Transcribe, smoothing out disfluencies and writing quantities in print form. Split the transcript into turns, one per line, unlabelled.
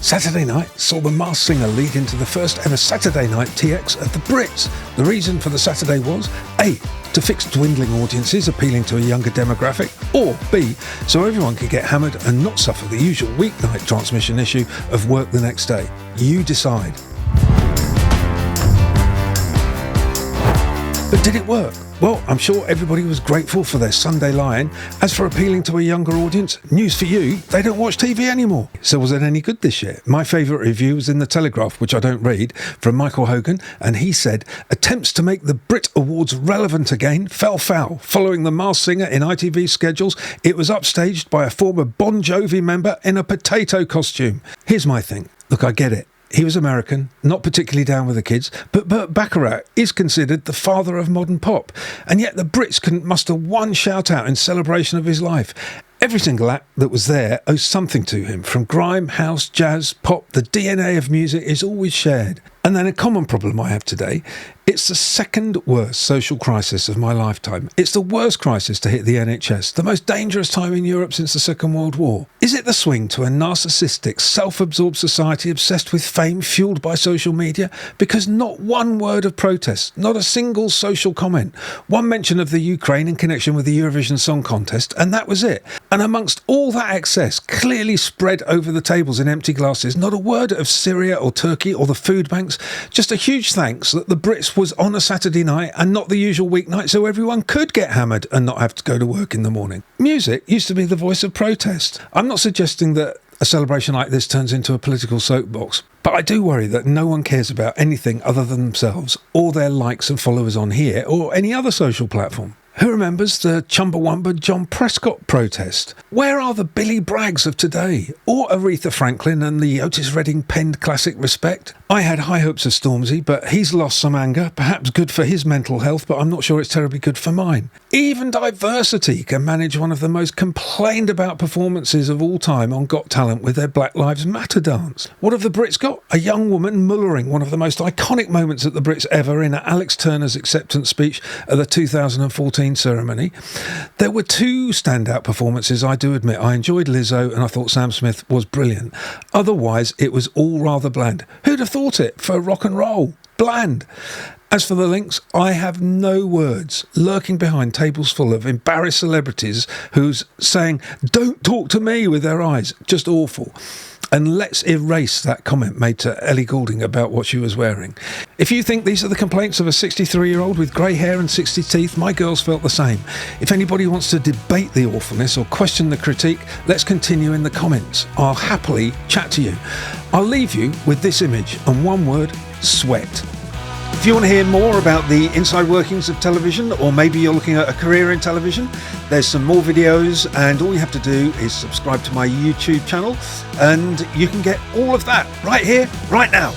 Saturday night saw the Masked Singer lead into the first ever Saturday Night TX of the Brits. The reason for the Saturday was A, to fix dwindling audiences appealing to a younger demographic, or B, so everyone could get hammered and not suffer the usual weeknight transmission issue of work the next day. You decide. But did it work? Well, I'm sure everybody was grateful for their Sunday lie-in. As for appealing to a younger audience, news for you, they don't watch TV anymore. So was it any good this year? My favourite review was in the Telegraph, which I don't read, from Michael Hogan, and he said, attempts to make the Brit Awards relevant again fell foul. Following the Masked Singer in ITV schedules, it was upstaged by a former Bon Jovi member in a potato costume. Here's my thing. Look, I get it. He was American, not particularly down with the kids, but Burt Bacharach is considered the father of modern pop, and yet the Brits couldn't muster one shout-out in celebration of his life. Every single act that was there owes something to him. From grime, house, jazz, pop, the DNA of music is always shared. And then a common problem I have today, it's the second worst social crisis of my lifetime. It's the worst crisis to hit the NHS, the most dangerous time in Europe since the Second World War. Is it the swing to a narcissistic, self-absorbed society obsessed with fame fueled by social media? Because not one word of protest, not a single social comment, one mention of the Ukraine in connection with the Eurovision Song Contest, and that was it. And amongst all that excess, clearly spread over the tables in empty glasses, not a word of Syria or Turkey or the food banks, just a huge thanks that the Brits was on a Saturday night and not the usual weeknight, so everyone could get hammered and not have to go to work in the morning. Music used to be the voice of protest. I'm not suggesting that a celebration like this turns into a political soapbox, but I do worry that no one cares about anything other than themselves or their likes and followers on here or any other social platform. Who remembers the Chumbawamba John Prescott protest? Where are the Billy Braggs of today? Or Aretha Franklin and the Otis Redding penned classic Respect? I had high hopes of Stormzy, but he's lost some anger, perhaps good for his mental health, but I'm not sure it's terribly good for mine. Even Diversity can manage one of the most complained about performances of all time on Got Talent with their Black Lives Matter dance. What have the Brits got? A young woman mullering one of the most iconic moments at the Brits ever in Alex Turner's acceptance speech at the 2014 ceremony. There were two standout performances, I do admit. I enjoyed Lizzo and I thought Sam Smith was brilliant. Otherwise, it was all rather bland. Who'd have thought it for rock and roll? Bland. As for the links, I have no words. Lurking behind tables full of embarrassed celebrities who's saying, "Don't talk to me," with their eyes. Just awful. And let's erase that comment made to Ellie Goulding about what she was wearing. If you think these are the complaints of a 63-year-old with grey hair and 60 teeth, my girls felt the same. If anybody wants to debate the awfulness or question the critique, let's continue in the comments. I'll happily chat to you. I'll leave you with this image and one word: sweat. If you want to hear more about the inside workings of television, or maybe you're looking at a career in television, there's some more videos, and all you have to do is subscribe to my YouTube channel and you can get all of that right here, right now.